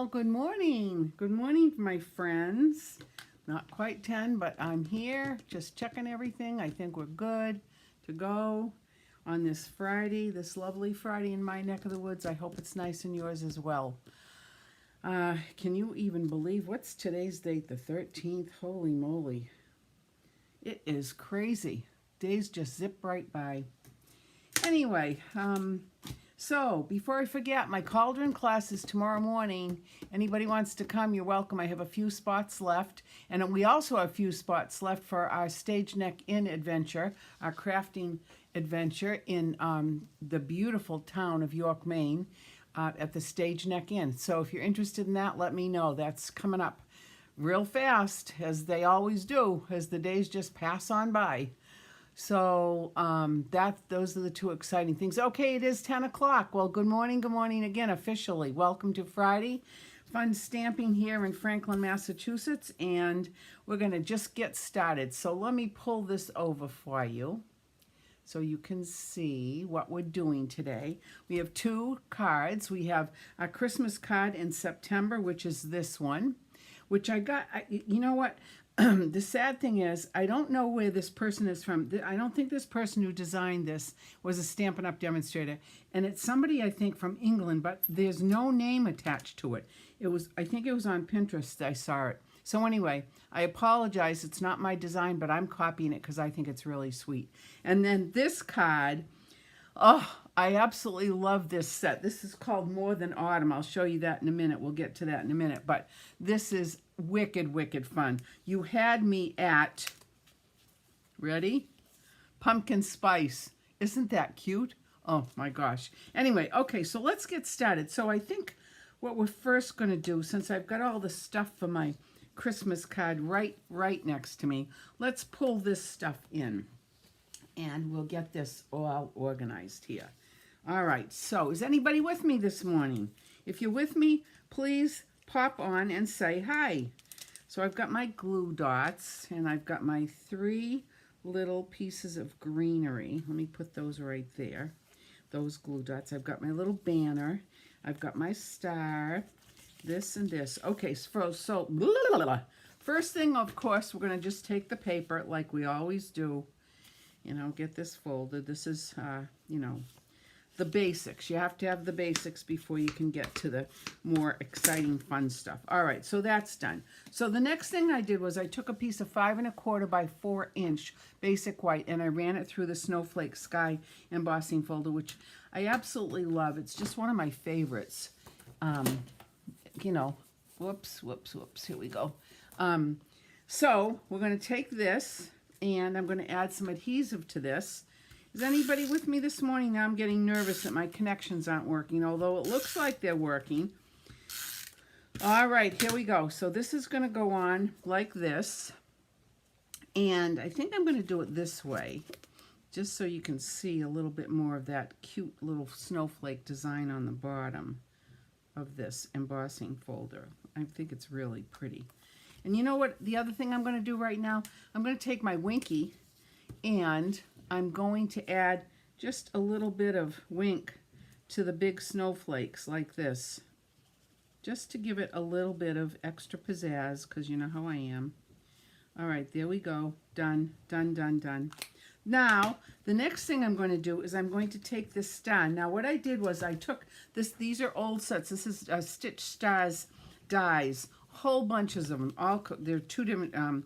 Well, good morning. Good morning, my friends. Not quite 10, but I'm here just checking everything. I think we're good to go on this Friday, this lovely Friday in my neck of the woods. I hope it's nice in yours as well. Can you even believe what's today's date? The 13th? Holy moly. It is crazy. Days just zip right by. Anyway, so before I forget, my Cauldron class is tomorrow morning. Anybody wants to come, you're welcome. I have a few spots left. And we also have a few spots left for our Stage Neck Inn adventure, our crafting adventure in the beautiful town of York, Maine, at the Stage Neck Inn. So if you're interested in that, let me know. That's coming up real fast, as they always do, as the days just pass on by. So those are the two exciting things. Okay, it is 10 o'clock. Well, good morning again officially. Welcome to Friday Fun Stamping here in Franklin, Massachusetts, and we're going to just get started. So let me pull this over for you so you can see what we're doing today. We have two cards. We have a Christmas card in September, which is this one, which I got, you know what? The sad thing is, I don't know where this person is from. I don't think this person who designed this was a Stampin' Up! Demonstrator. And it's somebody, I think, from England, but there's no name attached to it. I think it was on Pinterest I saw it. So anyway, I apologize. It's not my design, but I'm copying it because I think it's really sweet. And then this card, oh, I absolutely love this set. This is called More Than Autumn. I'll show you that in a minute. We'll get to that in a minute. But this is wicked fun. You had me at, ready? Pumpkin spice. Isn't that cute? Oh my gosh. Anyway, okay, so let's get started. So I think what we're first going to do, since I've got all the stuff for my Christmas card right next to me, let's pull this stuff in and we'll get this all organized here. All right, so is anybody with me this morning? If you're with me, please pop on and say hi. So I've got my glue dots and I've got my 3 little pieces of greenery. Let me put those right there, those glue dots. I've got my little banner. I've got my star, this and this. Okay, so first thing, of course, we're going to just take the paper like we always do. You know, get this folded. This is, you know, the basics. You have to have the basics before you can get to the more exciting, fun stuff. All right, so that's done. So the next thing I did was I took a piece of 5 1/4 by 4 inch basic white and I ran it through the Snowflake Sky embossing folder, which I absolutely love. It's just one of my favorites. You know, whoops, here we go. So we're going to take this and I'm going to add some adhesive to this. Is anybody with me this morning? Now I'm getting nervous that my connections aren't working, although it looks like they're working. All right, here we go. So this is going to go on like this. And I think I'm going to do it this way, just so you can see a little bit more of that cute little snowflake design on the bottom of this embossing folder. I think it's really pretty. And you know what? The other thing I'm going to do right now, I'm going to take my Winky and I'm going to add just a little bit of Wink to the big snowflakes like this, just to give it a little bit of extra pizzazz, because you know how I am. All right, there we go. Done. Now, the next thing I'm going to do is I'm going to take this star. Now, what I did was I took this. These are old sets. This is Stitch Stars dies, whole bunches of them. They're 2 different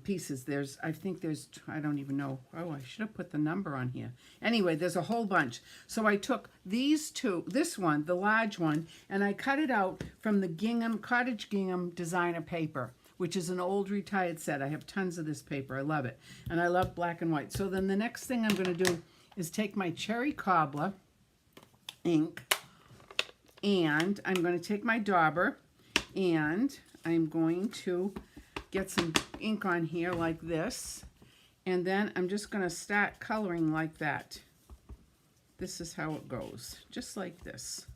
pieces. I think there's, I don't even know. Oh, I should have put the number on here. Anyway, there's a whole bunch. So I took these 2, this one, the large one, and I cut it out from the Cottage Gingham designer paper, which is an old retired set. I have tons of this paper. I love it. And I love black and white. So then the next thing I'm going to do is take my Cherry Cobbler ink, and I'm going to take my dauber, and I'm going to get some ink on here like this, and then I'm just going to start coloring like that. This is how it goes, just like this.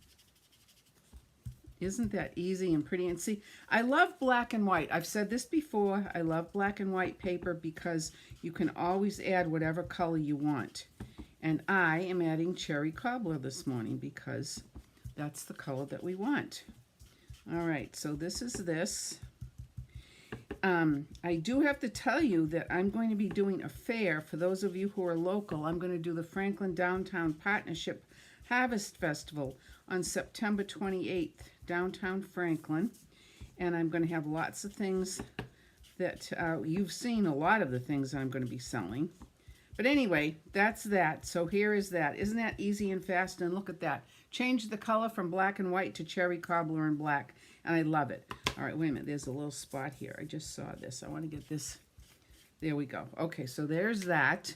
Isn't that easy and pretty? And see, I love black and white. I've said this before. I love black and white paper because you can always add whatever color you want. And I am adding Cherry Cobbler this morning because that's the color that we want. All right, so this is this. I do have to tell you that I'm going to be doing a fair. For those of you who are local, I'm going to do the Franklin Downtown Partnership Harvest Festival on September 28th, downtown Franklin. And I'm going to have lots of things that you've seen, a lot of the things I'm going to be selling. But anyway, that's that. So here is that. Isn't that easy and fast? And look at that. Change the color from black and white to cherry cobbler and black. And I love it. All right, wait a minute. There's a little spot here. I just saw this. I want to get this. There we go. Okay, so there's that.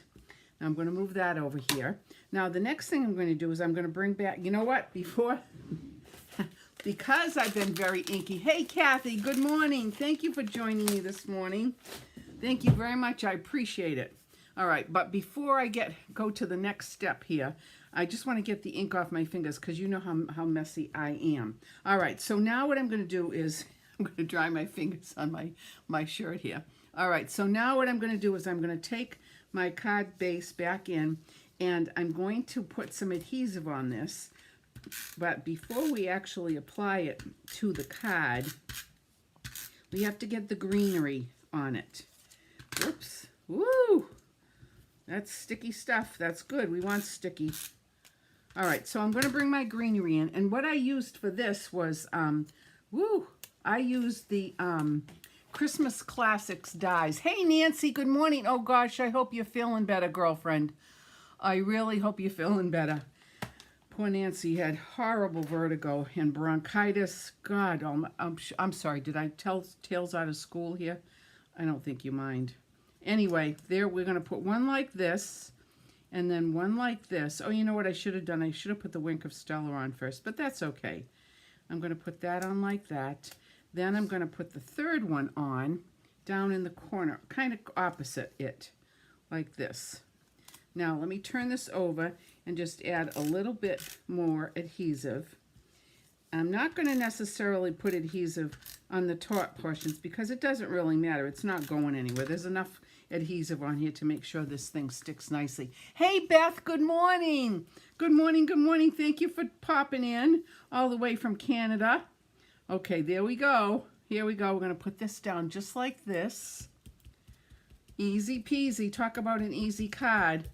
Now I'm going to move that over here. Now the next thing I'm going to do is I'm going to bring back, you know what? Before, because I've been very inky. Hey, Kathy, good morning. Thank you for joining me this morning. Thank you very much. I appreciate it. All right, but before I go to the next step here, I just want to get the ink off my fingers because you know how messy I am. All right, so now what I'm going to do is I'm going to dry my fingers on my shirt here. All right, so now what I'm going to do is I'm going to take my card base back in and I'm going to put some adhesive on this. But before we actually apply it to the card, we have to get the greenery on it. Whoops. Woo! That's sticky stuff. That's good. We want sticky. All right, so I'm going to bring my greenery in. And what I used for this was, I used the Christmas Classics dies. Hey, Nancy, good morning. Oh, gosh, I hope you're feeling better, girlfriend. I really hope you're feeling better. Poor Nancy had horrible vertigo and bronchitis. God, I'm sorry. Did I tell tales out of school here? I don't think you mind. Anyway, there we're going to put one like this and then one like this. Oh, you know what I should have done? I should have put the Wink of Stella on first, but that's okay. I'm going to put that on like that. Then I'm going to put the third one on down in the corner, kind of opposite it, like this. Now, let me turn this over and just add a little bit more adhesive. I'm not going to necessarily put adhesive on the top portions because it doesn't really matter. It's not going anywhere. There's enough adhesive on here to make sure this thing sticks nicely. Hey, Beth, good morning. Good morning, good morning. Thank you for popping in all the way from Canada. Okay, there we go. Here we go. We're going to put this down just like this. Easy peasy. Talk about an easy card.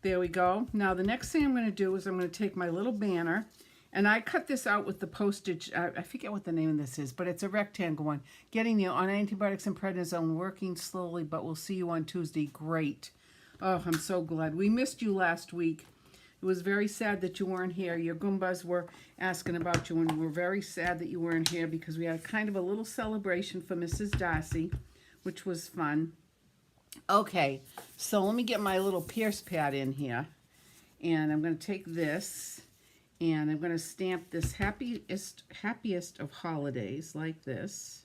There we go. Now, the next thing I'm going to do is I'm going to take my little banner, and I cut this out with the postage. I forget what the name of this is, but it's a rectangle one. Getting you on antibiotics and prednisone, working slowly, but we'll see you on Tuesday. Great. Oh, I'm so glad. We missed you last week. It was very sad that you weren't here. Your Goombas were asking about you, and we're very sad that you weren't here because we had kind of a little celebration for Mrs. Darcy, which was fun. Okay, so let me get my little Pierce pad in here, and I'm going to take this, and I'm going to stamp this happiest of holidays like this.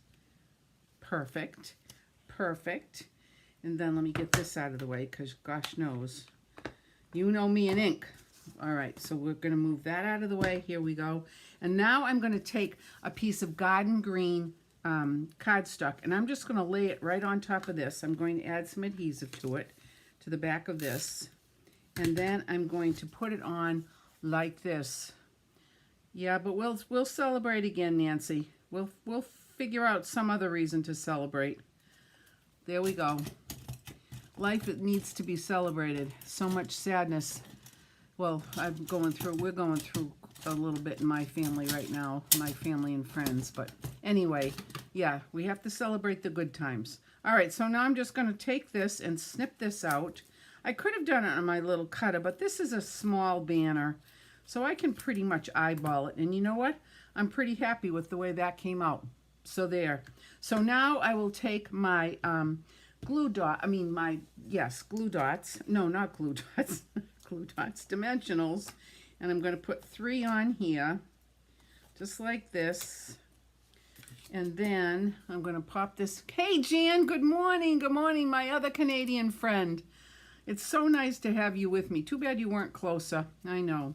Perfect, perfect. And then let me get this out of the way because gosh knows, you know me and ink. All right, so we're going to move that out of the way. Here we go. And now I'm going to take a piece of garden green cardstock, and I'm just going to lay it right on top of this. I'm going to add some adhesive to it, to the back of this, and then I'm going to put it on like this. Yeah, but we'll celebrate again, Nancy. We'll figure out some other reason to celebrate. There we go. Life, it needs to be celebrated. So much sadness. Well, we're going through a little bit in my family right now, my family and friends, but anyway, yeah, we have to celebrate the good times. All right, so now I'm just going to take this and snip this out. I could have done it on my little cutter, but this is a small banner, so I can pretty much eyeball it. And you know what? I'm pretty happy with the way that came out. So there. So now I will take my glue dots. No, not glue dots. Glue dots, dimensionals. And I'm going to put 3 on here, just like this. And then I'm going to pop this. Hey, Jan, good morning. Good morning, my other Canadian friend. It's so nice to have you with me. Too bad you weren't closer. I know.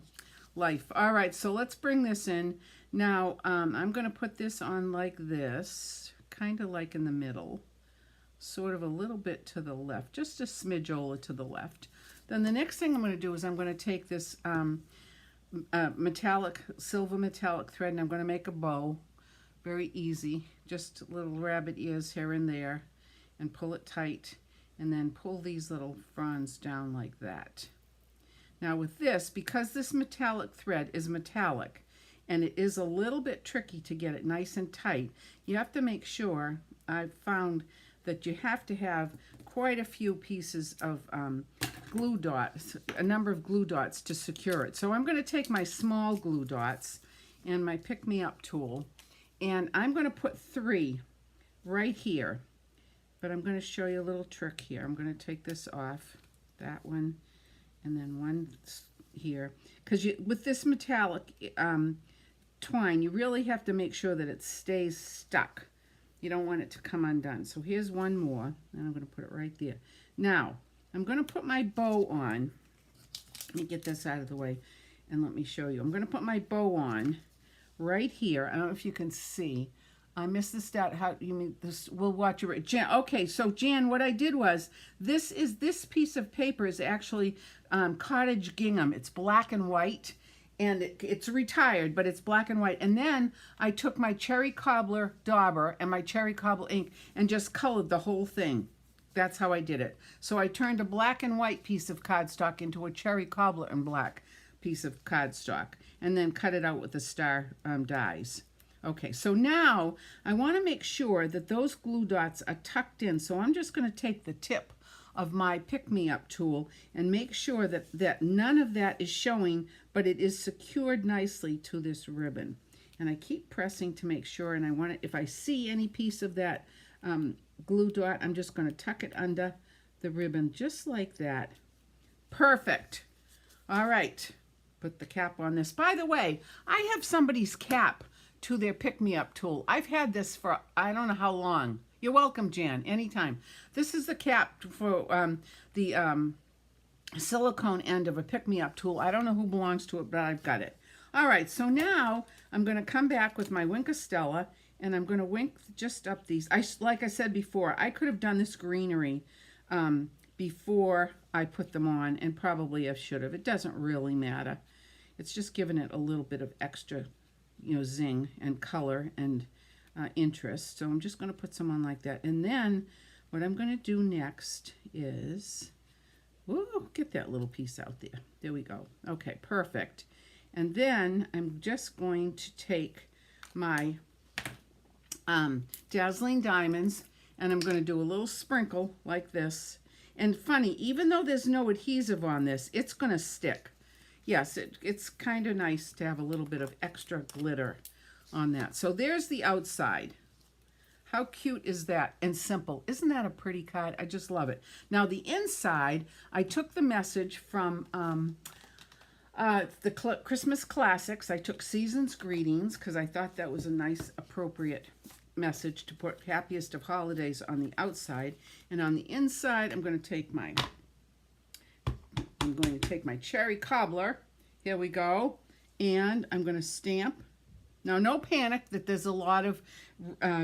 Life. All right, so let's bring this in. Now, I'm going to put this on like this, kind of like in the middle, sort of a little bit to the left, just a smidgeola to the left. Then the next thing I'm going to do is I'm going to take this silver metallic thread, and I'm going to make a bow. Very easy. Just little rabbit ears here and there, and pull it tight, and then pull these little fronds down like that. Now with this, because this metallic thread is metallic, and it is a little bit tricky to get it nice and tight, you have to make sure, I've found that you have to have quite a few pieces of glue dots, a number of glue dots to secure it. So I'm going to take my small glue dots and my pick-me-up tool, and I'm going to put 3 right here. But I'm going to show you a little trick here. I'm going to take this off, that one, and then one here. Because with this metallic twine, you really have to make sure that it stays stuck. You don't want it to come undone. So here's one more, and I'm going to put it right there. Now, I'm going to put my bow on. Let me get this out of the way, and let me show you. I'm going to put my bow on right here. I don't know if you can see. I missed this out. How you mean this? We'll watch it. Jan, okay, so Jan, what I did was this piece of paper is actually cottage gingham. It's black and white, and it's retired, but it's black and white. And then I took my cherry cobbler dauber and my cherry cobbler ink and just colored the whole thing. That's how I did it. So I turned a black and white piece of cardstock into a cherry cobbler and black piece of cardstock, and then cut it out with the star dies. Okay, so now I want to make sure that those glue dots are tucked in. So I'm just going to take the tip of my pick-me-up tool and make sure that none of that is showing, but it is secured nicely to this ribbon. And I keep pressing to make sure, and I want it, if I see any piece of that glue dot, I'm just going to tuck it under the ribbon just like that. Perfect. All right, put the cap on this. By the way, I have somebody's cap to their pick-me-up tool. I've had this for I don't know how long. You're welcome, Jan, anytime. This is the cap for the silicone end of a pick-me-up tool. I don't know who belongs to it, but I've got it. All right, so now I'm going to come back with my Wink of Stella, and I'm going to wink just up these. Like I said before, I could have done this greenery before I put them on, and probably I should have. It doesn't really matter. It's just giving it a little bit of extra, you know, zing and color and interest. So I'm just going to put some on like that. And then what I'm going to do next is, whoa, get that little piece out there. There we go. Okay, perfect. And then I'm just going to take my Dazzling Diamonds, and I'm going to do a little sprinkle like this. And funny, even though there's no adhesive on this, it's going to stick. Yes, it's kind of nice to have a little bit of extra glitter on that. So there's the outside. How cute is that? And simple. Isn't that a pretty card? I just love it. Now the inside, I took the message from the Christmas Classics. I took Season's Greetings because I thought that was a nice, appropriate message to put Happiest of Holidays on the outside. And on the inside, I'm going to take my cherry cobbler. Here we go. And I'm going to stamp. Now, no panic that there's a lot of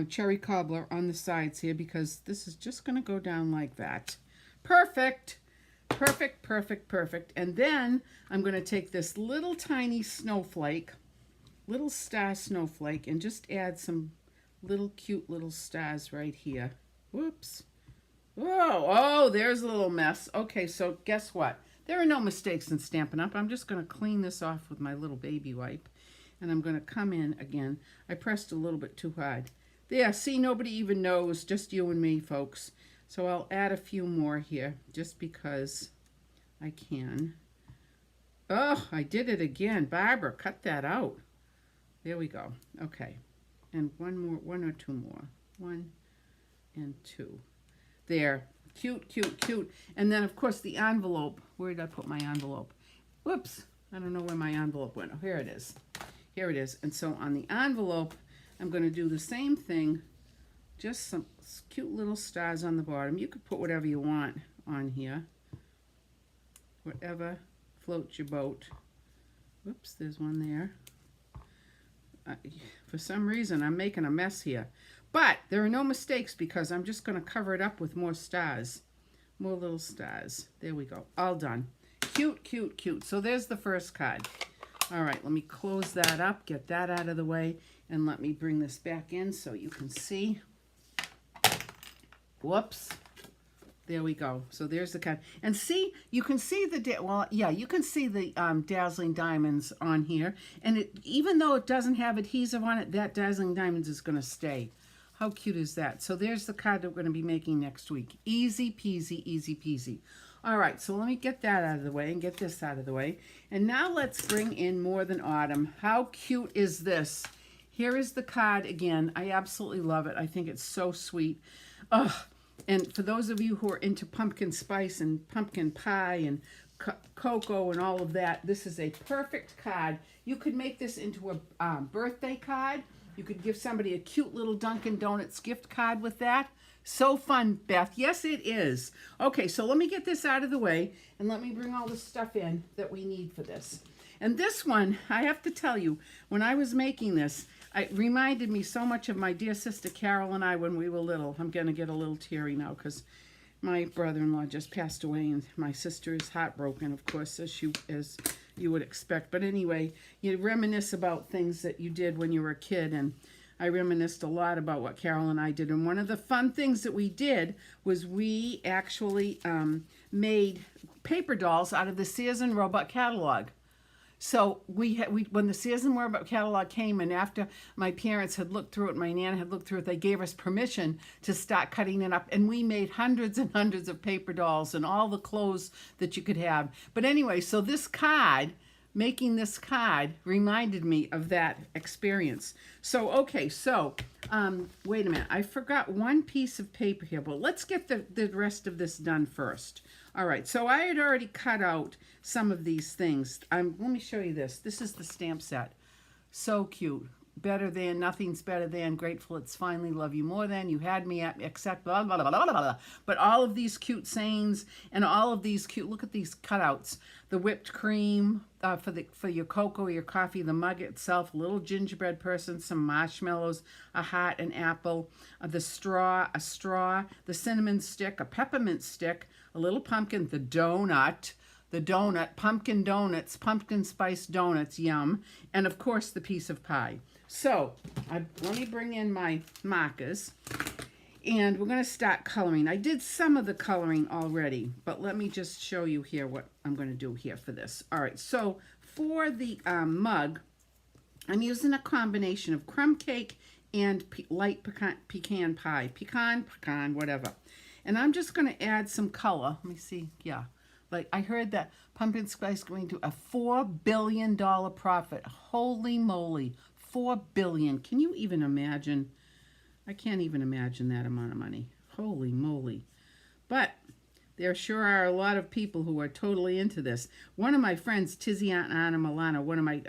cherry cobbler on the sides here, because this is just going to go down like that. Perfect. Perfect, perfect, perfect. And then I'm going to take this little tiny snowflake, little star snowflake, and just add some little cute little stars right here. Whoops. Whoa, oh, there's a little mess. Okay, so guess what? There are no mistakes in Stampin' Up. I'm just going to clean this off with my little baby wipe. And I'm going to come in again. I pressed a little bit too hard. There, see, nobody even knows, just you and me, folks. So I'll add a few more here, just because I can. Oh, I did it again. Barbara, cut that out. There we go. Okay. And one or two more. 1 and 2. There. Cute, cute, cute. And then, of course, the envelope. Where did I put my envelope? Whoops. I don't know where my envelope went. Oh, here it is. Here it is. And so on the envelope, I'm going to do the same thing. Just some cute little stars on the bottom. You could put whatever you want on here. Whatever floats your boat. Whoops, there's one there. For some reason, I'm making a mess here. But there are no mistakes because I'm just going to cover it up with more stars. More little stars. There we go. All done. Cute, cute, cute. So there's the first card. All right, let me close that up, get that out of the way. And let me bring this back in so you can see. Whoops. There we go. So there's the card. And see, you can see you can see the Dazzling Diamonds on here. And even though it doesn't have adhesive on it, that Dazzling Diamonds is going to stay. How cute is that? So there's the card that we're going to be making next week. Easy peasy, easy peasy. All right, so let me get that out of the way and get this out of the way. And now let's bring in More Than Autumn. How cute is this? Here is the card again. I absolutely love it. I think it's so sweet. Ugh. And for those of you who are into pumpkin spice and pumpkin pie and cocoa and all of that, this is a perfect card. You could make this into a birthday card. You could give somebody a cute little Dunkin' Donuts gift card with that. So fun, Beth. Yes, it is. Okay, so let me get this out of the way and let me bring all the stuff in that we need for this. And this one, I have to tell you, when I was making this, it reminded me so much of my dear sister Carol and I when we were little. I'm going to get a little teary now because my brother-in-law just passed away and my sister is heartbroken, of course, as you would expect. But anyway, you reminisce about things that you did when you were a kid, and I reminisced a lot about what Carol and I did. And one of the fun things that we did was we actually made paper dolls out of the Sears and Roebuck catalog. So when the Sears and Roebuck catalog came, and after my parents had looked through it, my Nana had looked through it, they gave us permission to start cutting it up, and we made hundreds and hundreds of paper dolls and all the clothes that you could have. But anyway, so this card, making this card, reminded me of that experience. So okay, so wait a minute, I forgot one piece of paper here, but let's get the rest of this done first. All right, so I had already cut out some of these things. Let me show you this. This is the stamp set. So cute. Better than, nothing's better than, grateful it's finally, love you more than, you had me at, except, blah, blah, blah, blah, blah, blah. But all of these cute sayings and all of these cute, look at these cutouts. The whipped cream for your cocoa, your coffee, the mug itself, a little gingerbread person, some marshmallows, a heart, an apple, the straw, a straw, the cinnamon stick, a peppermint stick, a little pumpkin, the donut, pumpkin donuts, pumpkin spice donuts, yum, and of course the piece of pie. So let me bring in my markers, and we're going to start coloring. I did some of the coloring already, but let me just show you here what I'm going to do here for this. All right, so for the mug, I'm using a combination of crumb cake and light pecan pie, pecan, whatever. And I'm just going to add some color. Let me see. Yeah. Like I heard that pumpkin spice going to a $4 billion profit. Holy moly. $4 billion. Can you even imagine? I can't even imagine that amount of money. Holy moly. But there sure are a lot of people who are totally into this. One of my friends, Tiziana Milano, one of my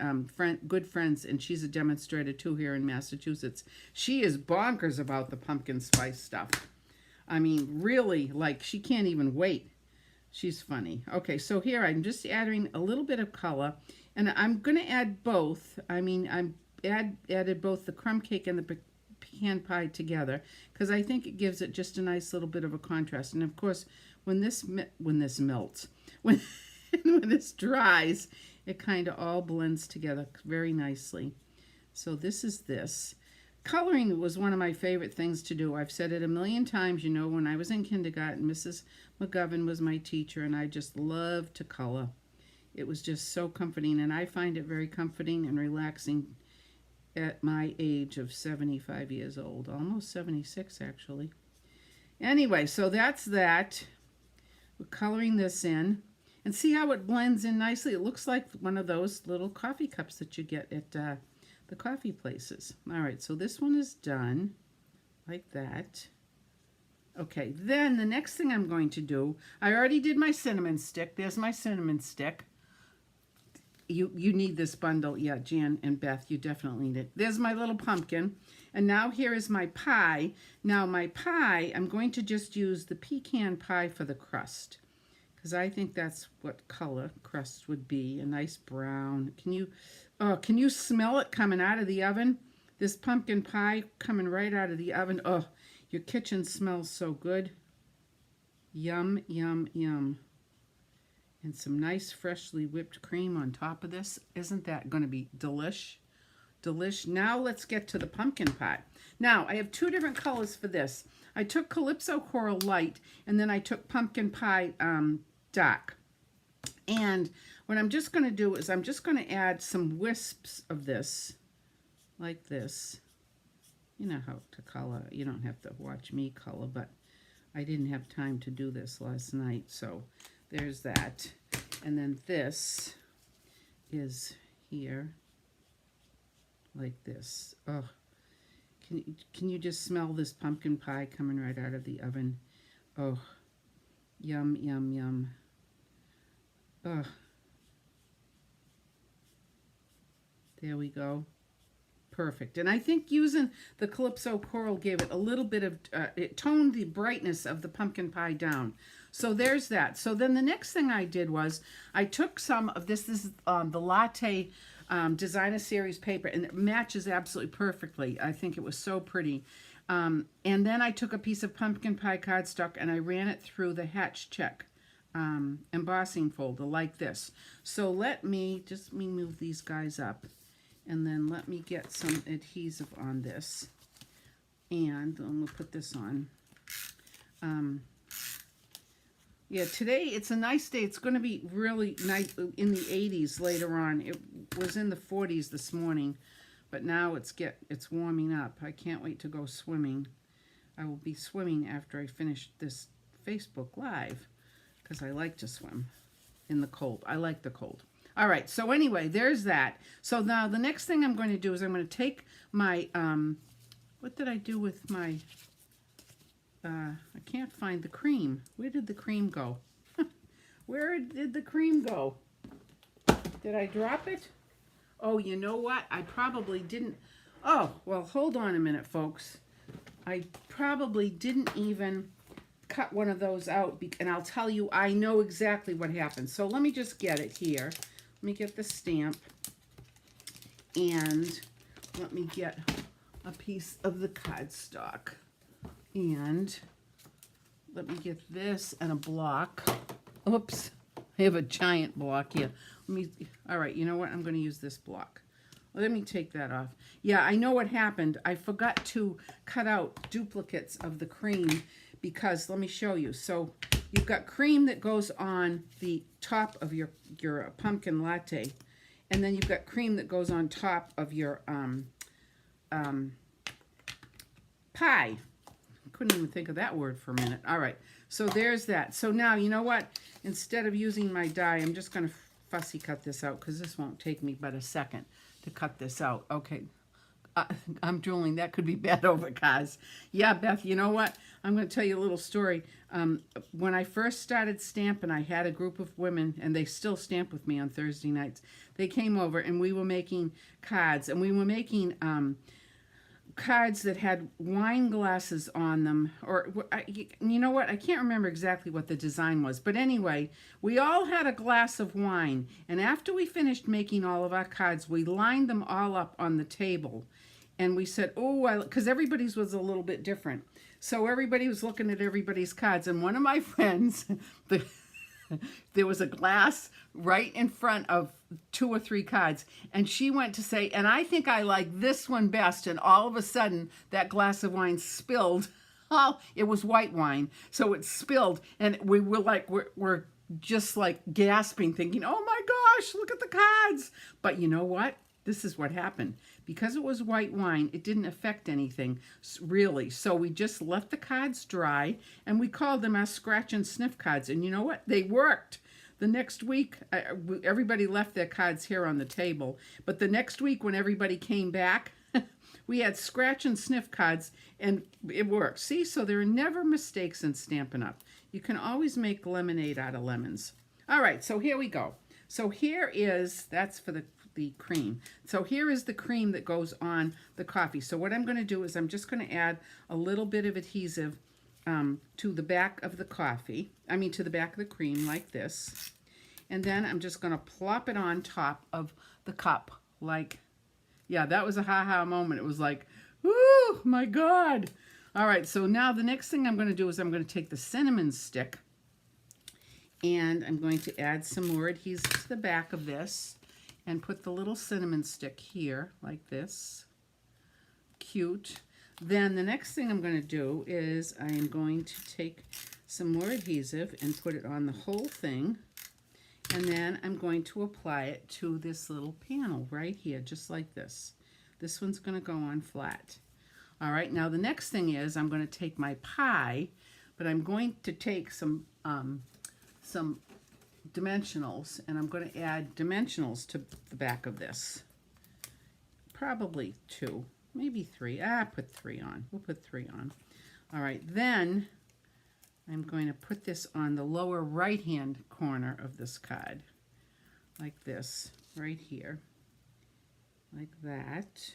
good friends, and she's a demonstrator too here in Massachusetts. She is bonkers about the pumpkin spice stuff. I mean, really, like she can't even wait. She's funny. Okay, so here I'm just adding a little bit of color, and I'm going to add both. I mean, I'm added both the crumb cake and the pecan pie together because I think it gives it just a nice little bit of a contrast. And of course, when this melts, when this dries, it kind of all blends together very nicely. So this is this. Coloring was one of my favorite things to do. I've said it a million times. You know, when I was in kindergarten, Mrs. McGovern was my teacher, and I just loved to color. It was just so comforting, and I find it very comforting and relaxing at my age of 75 years old. Almost 76, actually. Anyway, so that's that. We're coloring this in. And see how it blends in nicely? It looks like one of those little coffee cups that you get at the coffee places. All right, so this one is done like that. Okay, then the next thing I'm going to do, I already did my cinnamon stick. There's my cinnamon stick. You need this bundle. Yeah, Jan and Beth, you definitely need it. There's my little pumpkin. And now here is my pie. Now my pie, I'm going to just use the pecan pie for the crust, because I think that's what color crust would be, a nice brown. Can you smell it coming out of the oven? This pumpkin pie coming right out of the oven. Oh, your kitchen smells so good. Yum, yum, yum. And some nice freshly whipped cream on top of this. Isn't that going to be delish? Delish. Now let's get to the pumpkin pie. Now, I have 2 different colors for this. I took Calypso Coral Light, and then I took Pumpkin Pie Dark. And what I'm just going to do is I'm just going to add some wisps of this, like this. You know how to color. You don't have to watch me color, but I didn't have time to do this last night, so there's that. And then this is here, like this. Oh, can you just smell this pumpkin pie coming right out of the oven? Oh, yum, yum, yum. Oh, there we go. Perfect. And I think using the Calypso Coral gave it a little bit of, it toned the brightness of the pumpkin pie down. So there's that. So then the next thing I did was I took some of this is the Latte Designer Series paper, and it matches absolutely perfectly. I think it was so pretty. And then I took a piece of pumpkin pie cardstock and I ran it through the Hatch Check embossing folder like this. So let me move these guys up. And then let me get some adhesive on this. And then we'll put this on. Yeah, today it's a nice day. It's going to be really nice in the 80s later on. It was in the 40s this morning, but now it's warming up. I can't wait to go swimming. I will be swimming after I finish this Facebook Live because I like to swim in the cold. I like the cold. All right, so anyway, there's that. So now the next thing I'm going to do is I'm going to take my, what did I do with my, I can't find the cream. Where did the cream go? Where did the cream go? Did I drop it? Oh, you know what? I probably didn't. Oh, well, hold on a minute, folks. I probably didn't even cut one of those out, and I'll tell you, I know exactly what happened. So let me just get it here. Let me get the stamp, and let me get a piece of the cardstock, and let me get this and a block. Oops, I have a giant block here. All right, you know what? I'm going to use this block. Let me take that off. Yeah, I know what happened. I forgot to cut out duplicates of the cream because, let me show you. So you've got cream that goes on the top of your pumpkin latte, and then you've got cream that goes on top of your pie. Couldn't even think of that word for a minute. All right, so there's that. So now, you know what? Instead of using my die, I'm just going to fussy cut this out because this won't take me but a second to cut this out. Okay. I'm drooling. That could be bad over cars. Yeah, Beth, you know what? I'm going to tell you a little story. When I first started stamping, I had a group of women, and they still stamp with me on Thursday nights. They came over, and we were making cards, and we were making cards that had wine glasses on them, or you know what? I can't remember exactly what the design was, but anyway, we all had a glass of wine, and after we finished making all of our cards, we lined them all up on the table, and we said, oh, because everybody's was a little bit different, so everybody was looking at everybody's cards, and one of my friends, there was a glass right in front of 2 or 3 cards, and she went to say, and I think I like this one best, and all of a sudden that glass of wine spilled. Oh, it was white wine, so it spilled, and we were like, we're just like gasping, thinking, oh my gosh, look at the cards. But you know what? This is what happened. Because it was white wine, it didn't affect anything, really. So we just let the cards dry, and we called them our scratch and sniff cards. And you know what? They worked. The next week, everybody left their cards here on the table. But the next week, when everybody came back, we had scratch and sniff cards, and it worked. See? So there are never mistakes in Stampin' Up. You can always make lemonade out of lemons. All right, so here we go. So here is, that's for the cream. So here is the cream that goes on the coffee. So what I'm going to do is I'm just going to add a little bit of adhesive to the back of the coffee. I mean to the back of the cream like this. And then I'm just going to plop it on top of the cup like, yeah, that was a ha-ha moment. It was like, ooh, my God. All right, so now the next thing I'm going to do is I'm going to take the cinnamon stick and I'm going to add some more adhesive to the back of this. and put the little cinnamon stick here like this. Cute. Then the next thing I'm going to do is I am going to take some more adhesive and put it on the whole thing. And then I'm going to apply it to this little panel right here, just like this. This one's going to go on flat. All right, now the next thing is I'm going to take my pie, but I'm going to take some dimensionals, and I'm going to add dimensionals to the back of this. Probably 2, maybe 3. Put 3 on. We'll put 3 on. All right, then I'm going to put this on the lower right-hand corner of this card, like this, right here, like that.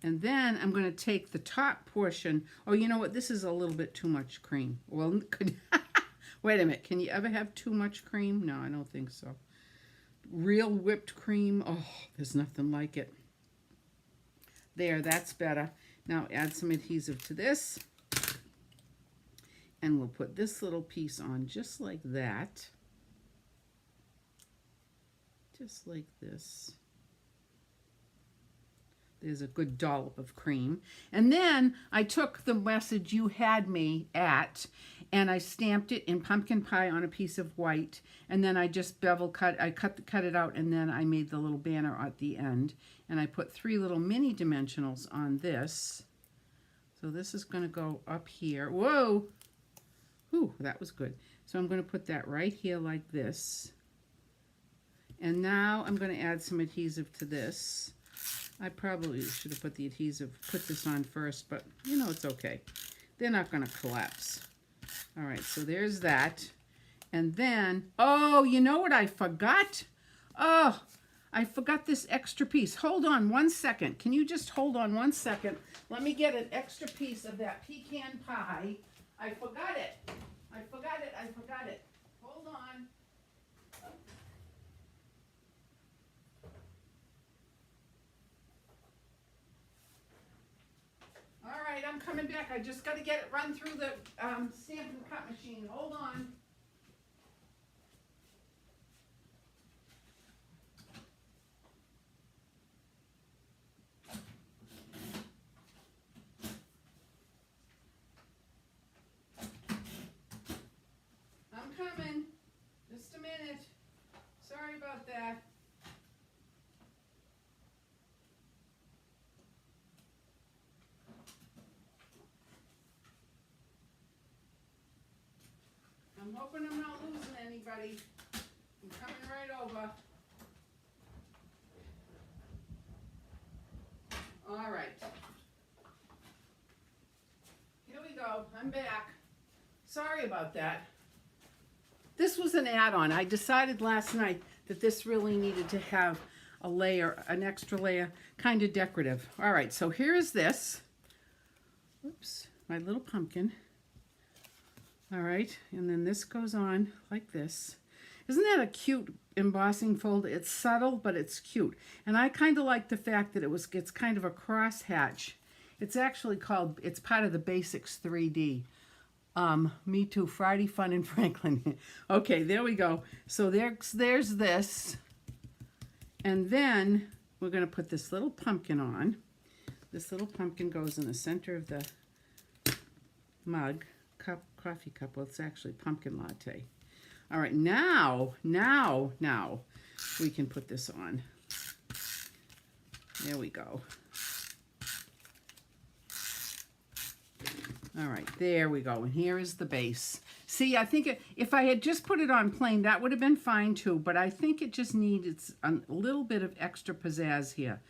And then I'm going to take the top portion. Oh, you know what? This is a little bit too much cream. Well, wait a minute. Can you ever have too much cream? No, I don't think so. Real whipped cream. Oh, there's nothing like it. There, that's better. Now add some adhesive to this. And we'll put this little piece on just like that. Just like this. There's a good dollop of cream. And then I took the message you had me at, and I stamped it in pumpkin pie on a piece of white. And then I just bevel cut, I cut it out, and then I made the little banner at the end. And I put 3 little mini dimensionals on this. So this is going to go up here. Whoa! Ooh, that was good. So I'm going to put that right here like this. And now I'm going to add some adhesive to this. I probably should have put the adhesive, put this on first, but you know, it's okay. They're not going to collapse. All right, so there's that. And then, oh, you know what I forgot? Oh, I forgot this extra piece. Hold on 1 second. Can you just hold on 1 second? Let me get an extra piece of that pecan pie. I forgot it. I forgot it. I forgot it. Hold on. All right, I'm coming back. I just got to get it run through the stamp and cut machine. Hold on. I'm coming. Just a minute. Sorry about that. I'm hoping I'm not losing anybody. I'm coming right over. All right. Here we go. I'm back. Sorry about that. This was an add-on. I decided last night that this really needed to have a layer, an extra layer, kind of decorative. All right, so here is this. Oops, my little pumpkin. All right, and then this goes on like this. Isn't that a cute embossing folder? It's subtle, but it's cute. And I kind of like the fact that it's kind of a crosshatch. It's actually called, it's part of the Basics 3D. Me too, Friday Fun in Franklin. Okay, there we go. So there's this. And then we're going to put this little pumpkin on. This little pumpkin goes in the center of the mug. Coffee cup. Well, it's actually pumpkin latte. All right, now we can put this on. There we go. All right, there we go. And here is the base. See, I think if I had just put it on plain, that would have been fine too, but I think it just needs a little bit of extra pizzazz here,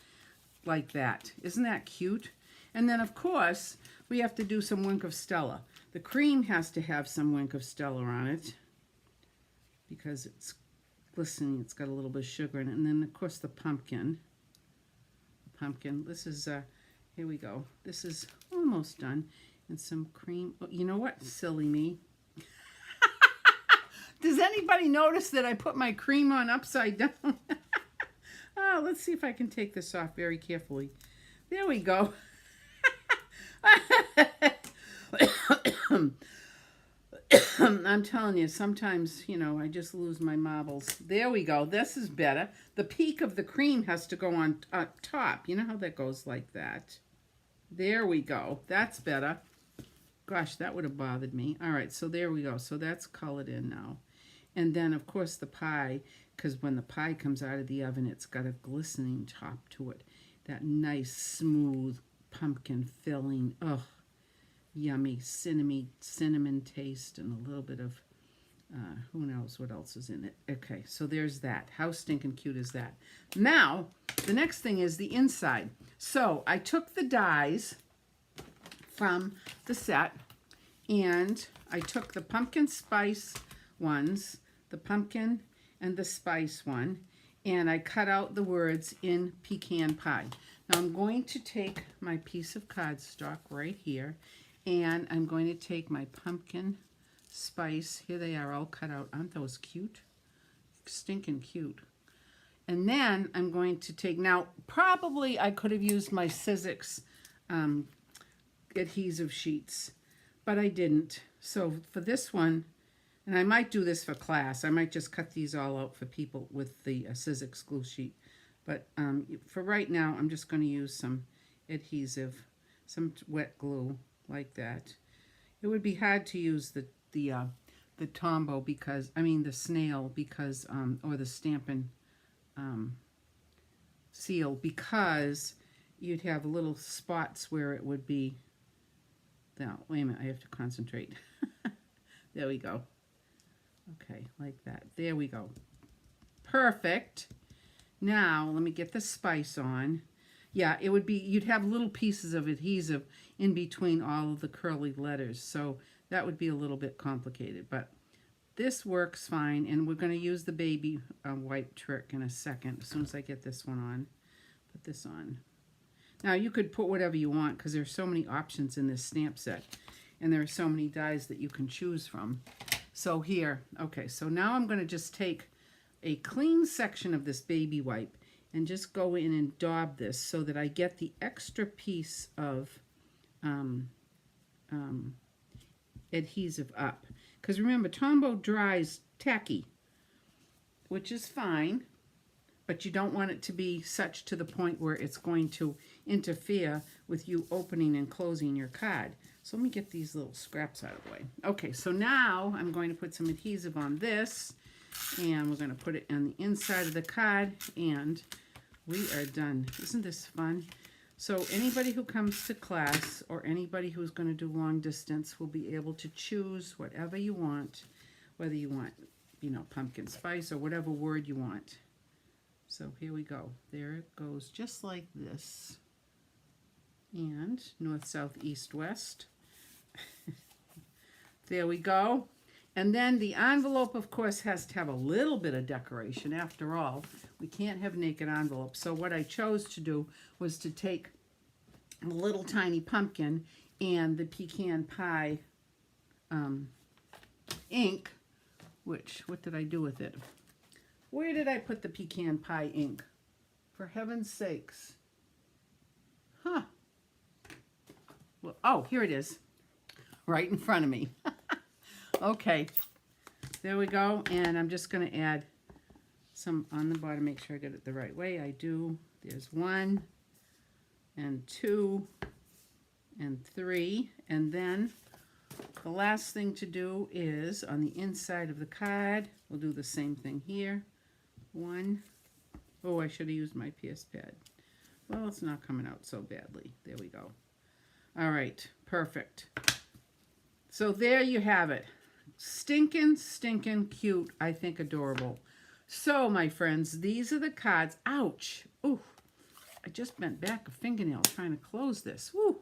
like that. Isn't that cute? And then, of course, we have to do some Wink of Stella. The cream has to have some Wink of Stella on it because it's glistening. It's got a little bit of sugar in it. And then, of course, the pumpkin. This is, here we go. This is almost done. And some cream. Oh, you know what? Silly me. Does anybody notice that I put my cream on upside down? Oh, let's see if I can take this off very carefully. There we go. I'm telling you, sometimes, I just lose my marbles. There we go. This is better. The peak of the cream has to go on up top. You know how that goes like that. There we go. That's better. Gosh, that would have bothered me. All right, so there we go. So that's colored in now. And then, of course, the pie, because when the pie comes out of the oven, it's got a glistening top to it. That nice, smooth pumpkin filling. Oh, yummy, cinnamon taste, and a little bit of, who knows what else is in it. Okay, so there's that. How stinking cute is that? Now, the next thing is the inside. So I took the dies from the set, and I took the pumpkin spice ones, the pumpkin and the spice one, and I cut out the words in pecan pie. Now I'm going to take my piece of cardstock right here, and I'm going to take my pumpkin spice. Here they are all cut out. Aren't those cute? Stinking cute. And then I'm going to take, now probably I could have used my Sizzix adhesive sheets, but I didn't. So for this one, and I might do this for class, I might just cut these all out for people with the Sizzix glue sheet. But for right now, I'm just going to use some adhesive, some wet glue like that. It would be hard to use the Tombow because, I mean the snail because, or the Stampin' Seal, because you'd have little spots where it would be. Now, wait a minute, I have to concentrate. There we go. Okay, like that. There we go. Perfect. Now, let me get the spice on. Yeah, it would be, you'd have little pieces of adhesive in between all of the curly letters, so that would be a little bit complicated, but this works fine, and we're going to use the baby wipe trick in a second, as soon as I get this one on. Put this on. Now, you could put whatever you want, because there's so many options in this stamp set, and there are so many dies that you can choose from. So here, okay, so now I'm going to just take a clean section of this baby wipe and just go in and daub this so that I get the extra piece of adhesive up. Because remember, Tombow dries tacky, which is fine, but you don't want it to be such to the point where it's going to interfere with you opening and closing your card. So let me get these little scraps out of the way. Okay, so now I'm going to put some adhesive on this, and we're going to put it on the inside of the card, and we are done. Isn't this fun? So anybody who comes to class or anybody who's going to do long distance will be able to choose whatever you want, whether you want, pumpkin spice or whatever word you want. So here we go. There it goes, just like this. And north, south, east, west. There we go. And then the envelope, of course, has to have a little bit of decoration. After all, we can't have naked envelopes. So what I chose to do was to take a little tiny pumpkin and the pecan pie ink, what did I do with it? Where did I put the pecan pie ink? For heaven's sakes. Huh. Well, oh, here it is. Right in front of me. Okay, there we go, and I'm just going to add some on the bottom, make sure I get it the right way. I do. There's 1 and 2 and 3, and then the last thing to do is on the inside of the card, we'll do the same thing here. 1. Oh, I should have used my PS pad. Well, it's not coming out so badly. There we go. All right, perfect. So there you have it. Stinking cute. I think adorable. So, my friends, these are the cards. Ouch. Ooh, I just bent back a fingernail trying to close this. Woo.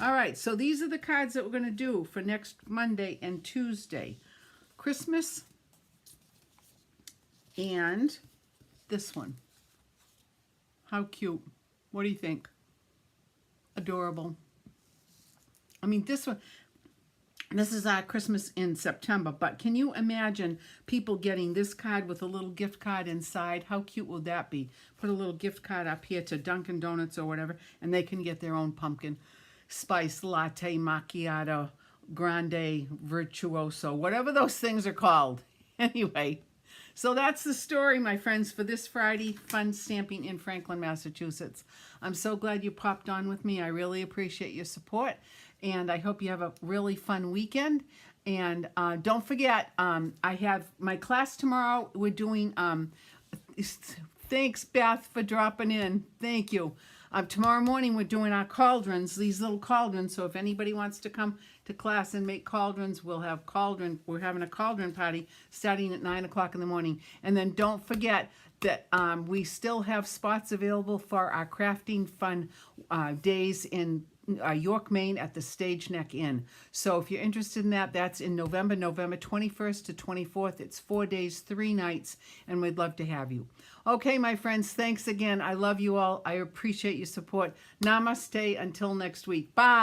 All right, so these are the cards that we're going to do for next Monday and Tuesday. Christmas and this one. How cute. What do you think? Adorable. I mean, this one... This is our Christmas in September, but can you imagine people getting this card with a little gift card inside? How cute will that be? Put a little gift card up here to Dunkin' Donuts or whatever, and they can get their own pumpkin spice latte macchiato grande, virtuoso, whatever those things are called. Anyway, so that's the story, my friends, for this Friday fun stamping in Franklin, Massachusetts. I'm so glad you popped on with me. I really appreciate your support, and I hope you have a really fun weekend. And don't forget, I have my class tomorrow. We're doing, thanks, Beth, for dropping in. Thank you. Tomorrow morning, we're doing our cauldrons, these little cauldrons. So if anybody wants to come to class and make cauldrons, we're having a cauldron party starting at 9 o'clock in the morning. And then don't forget that we still have spots available for our crafting fun days in York, Maine at the Stage Neck Inn. So if you're interested in that, that's in November 21st to 24th. It's 4 days, 3 nights, and we'd love to have you. Okay, my friends, thanks again. I love you all. I appreciate your support. Namaste until next week. Bye.